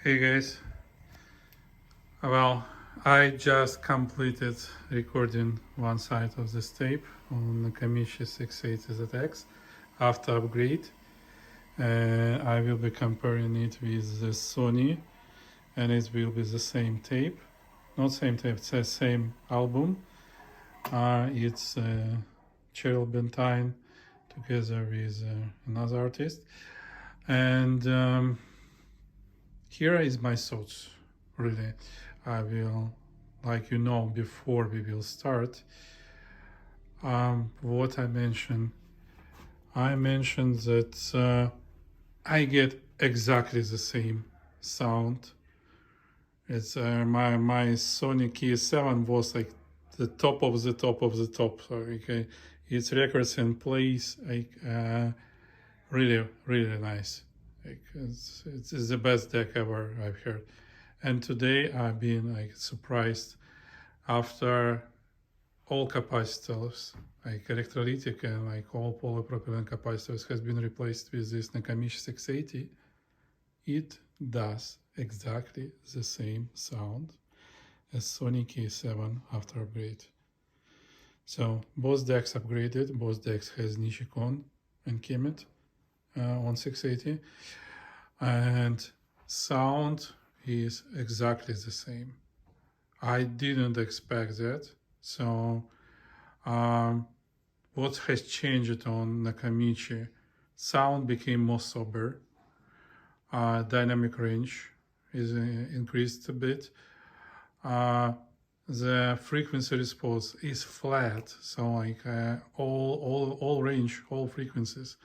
Hey guys, well, I just completed recording one side of this tape on Nakamichi 680ZX after upgrade. I will be comparing it with the Sony, and it will be the same tape. Not same tape, it's the same album. It's Cheryl Bentine together with another artist. And here is my thoughts, really. I will, before we will start, what I mentioned that I get exactly the same sound. It's my Sony KS7 was like the top of the top of the top. So okay, its records and plays really nice. It's the best deck ever I've heard. And today I've been surprised after all capacitors, electrolytic and all polypropylene capacitors has been replaced with this Nakamichi 680. It does exactly the same sound as Sony K7 after upgrade. So both decks upgraded, both decks has Nichicon and Kemet on 680, and sound is exactly the same. I didn't expect that. So what has changed on Nakamichi? Sound became more sober. Dynamic range is increased a bit. The frequency response is flat, so all range, all frequencies,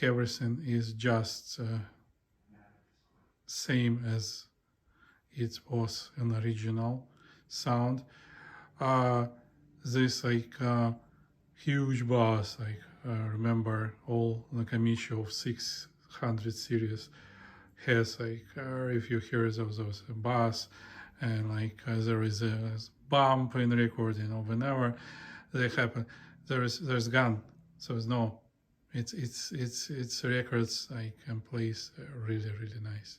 everything is just same as it was in original sound. This huge bass, remember all Nakamichi of 600 series has if you hear those bass and there is a bump in recording or whenever they happen, there's gun, so there's no. It's records and plays really nice.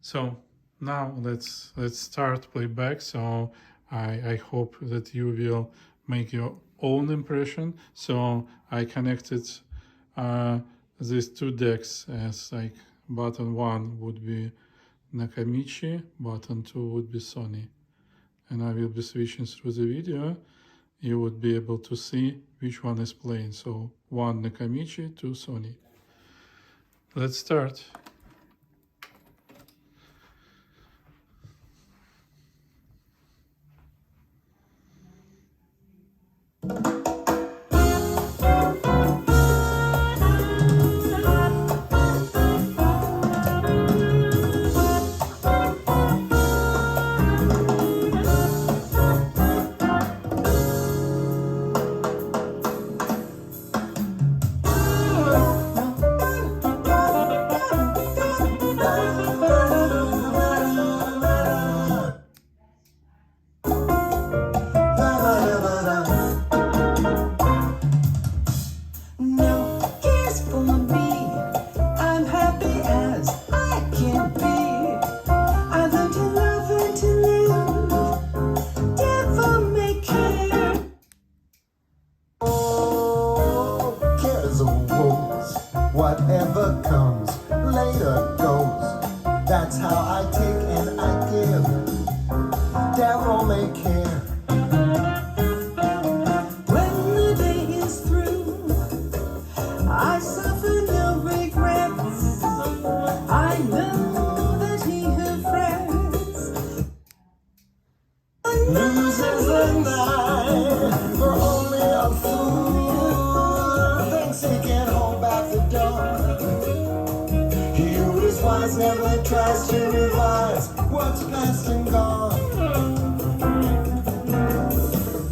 So now let's start playback. So I hope that you will make your own impression. So I connected these two decks as button 1 would be Nakamichi, button 2 would be Sony, and I will be switching through the video. You would be able to see which one is playing. So 1 Nakamichi, 2 Sony. Let's start. Whatever comes, later goes. That's how I take and I give. Devil may care. When the day is through, I suffer no regrets. I know that he who frets loses the night. For only a fool thinks he can hold back the dawn. He who is wise never tries to revise what's past and gone.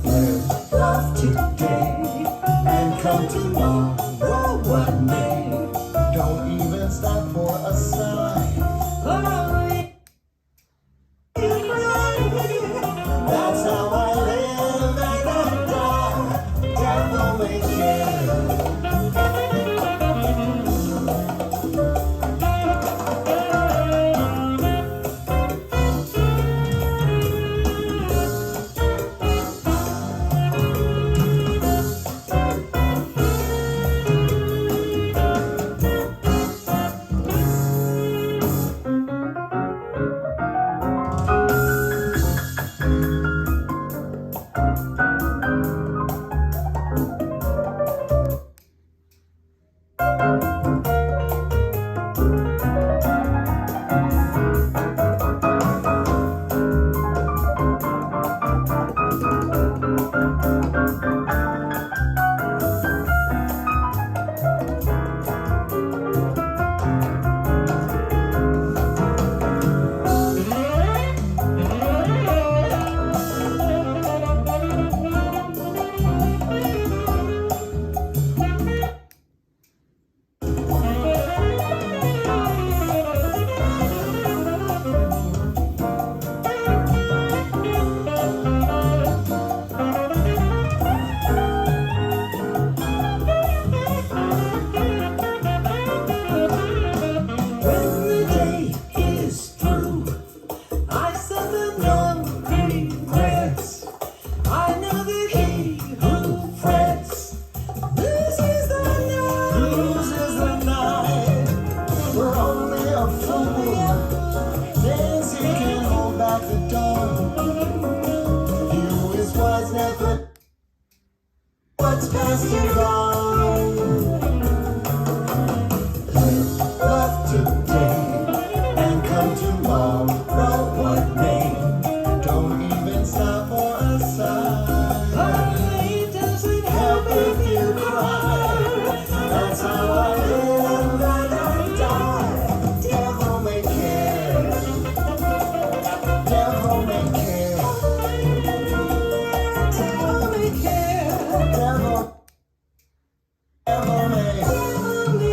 Live love today and come tomorrow what may. Don't even stop for a sign. That's how I live and I die. Devil may care. that's past and gone. Live love today and come tomorrow. What may? Don't even stop for a sigh. It doesn't help if you cry. That's how I live and I die. Devil may care. Devil may care. Devil may care. Devil, devil may.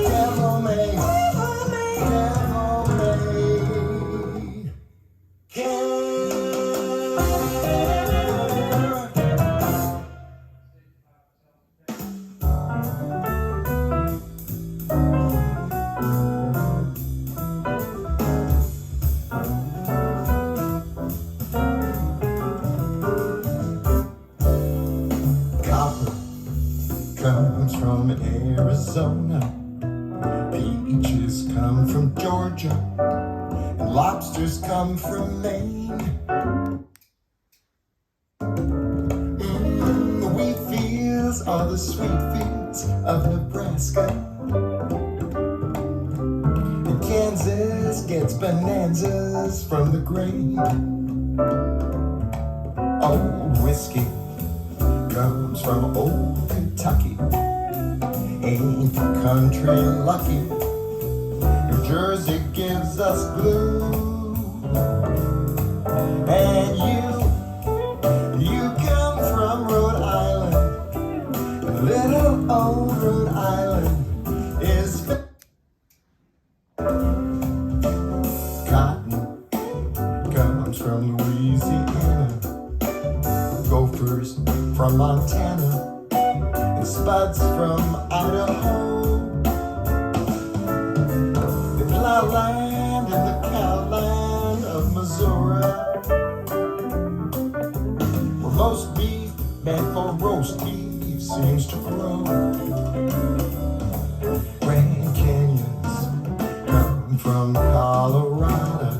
Devil may. Devil may care. Copper comes from Arizona, peaches come from Georgia, and lobsters come from Maine. The wheat fields are the sweet fields of Nebraska, and Kansas gets bonanzas from the grain. Old whiskey comes from old Kentucky. Ain't the country lucky? New Jersey gives us glue. And you come from Rhode Island. Little old Rhode Island is cotton comes from Louisiana. Gophers from Montana, and spuds from Idaho. The plowland and the cowland of Missouri, where most beef meant for roast beef seems to grow. Grand Canyons come from Colorado.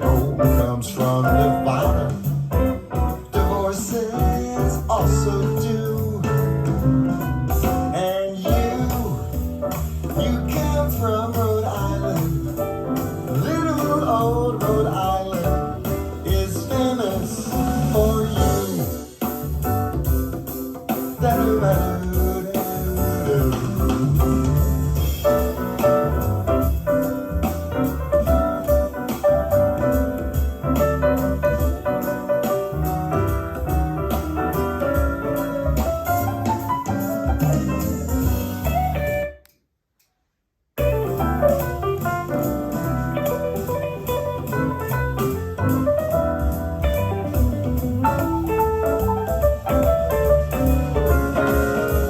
Gold comes from Nevada. Divorces also do. And you come from Rhode Island. Little old Rhode Island is famous for you. Da-do-ba-do-do-do.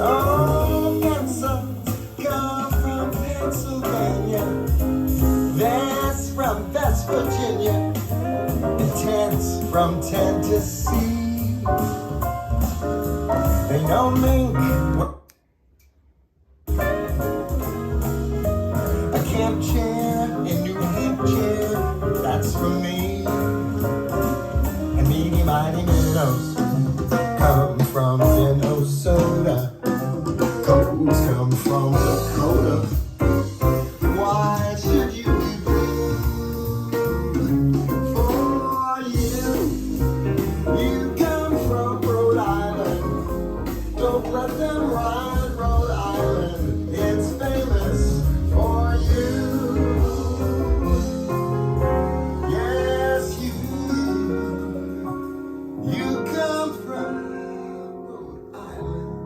Oh, pencils come from Pennsylvania. That's from West Virginia. And tents from Tennessee. They know mink. A camp chair in New Hampshire. That's from me. And meaty mighty minnows come from Minnesota. Coats come from Dakota. Why should you be blue? For you come from Rhode Island. Don't let them ride Rhode Island. It's famous for you. Yes, you come from Rhode Island.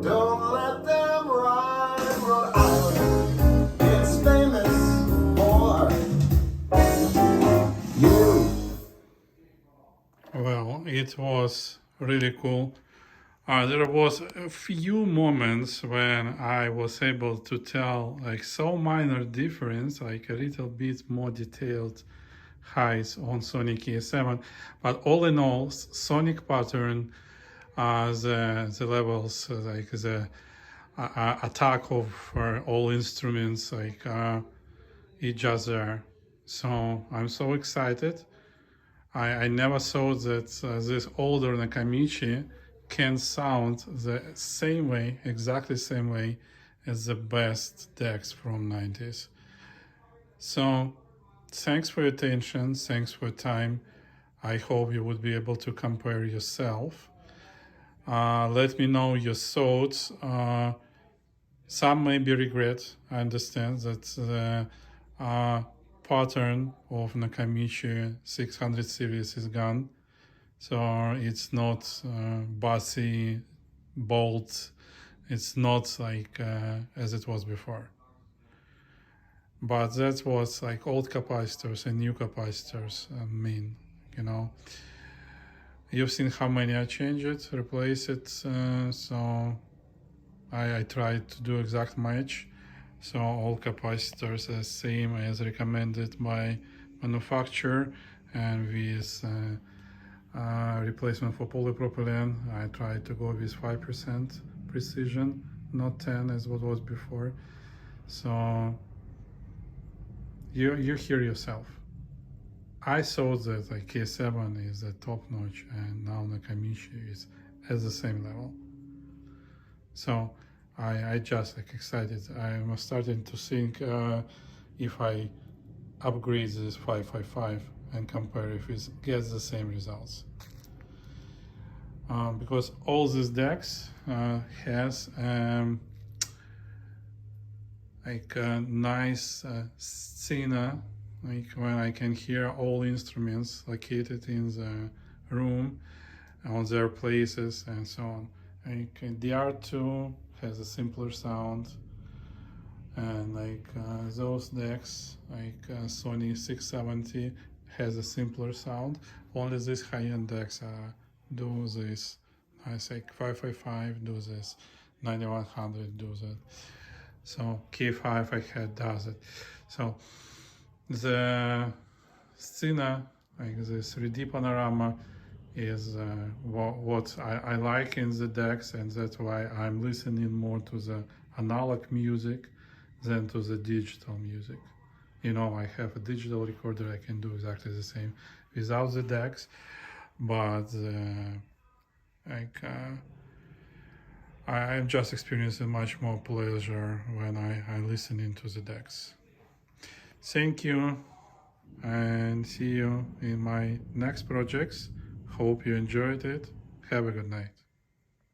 Don't let them ride Rhode Island. It's famous for you. Well, it was really cool. There was a few moments when I was able to tell like so minor difference, like a little bit more detailed highs on Sonic ES7, but all in all, sonic pattern, the levels, like the attack of all instruments, like it just there. So I'm so excited. I never thought that this older Nakamichi can sound the same way, exactly same way as the best decks from 90s. So thanks for your attention, thanks for your time. I hope you would be able to compare yourself. Let me know your thoughts. Some may be regret. I understand that the pattern of Nakamichi 600 series is gone. So it's not bossy, bold. It's not like as it was before. But that was like old capacitors and new capacitors mean, you know. You've seen how many I changed it, replace it. So I tried to do exact match. So all capacitors are same as recommended by manufacturer, and with replacement for polypropylene, I tried to go with 5% precision, not 10 as what was before. So you hear yourself. I thought that like K7 is the top notch, and now Nakamichi is at the same level. So I just like excited. I'm starting to think if I upgrade this 555 and compare if it gets the same results. Because all these decks has like a nice scene, like when I can hear all instruments located in the room on their places and so on. Like DR2 has a simpler sound, and like those decks, like Sony 670 has a simpler sound. Only these high-end decks do this. Nice, like 555 do this, 9100 do that. So K5 I had does it. So the scene, like this 3D panorama, is what I like in the decks, and that's why I'm listening more to the analog music than to the digital music. You know, I have a digital recorder, I can do exactly the same without the decks, but like I'm just experiencing much more pleasure when I listen into the decks. Thank you, and see you in my next projects. Hope you enjoyed it. Have a good night.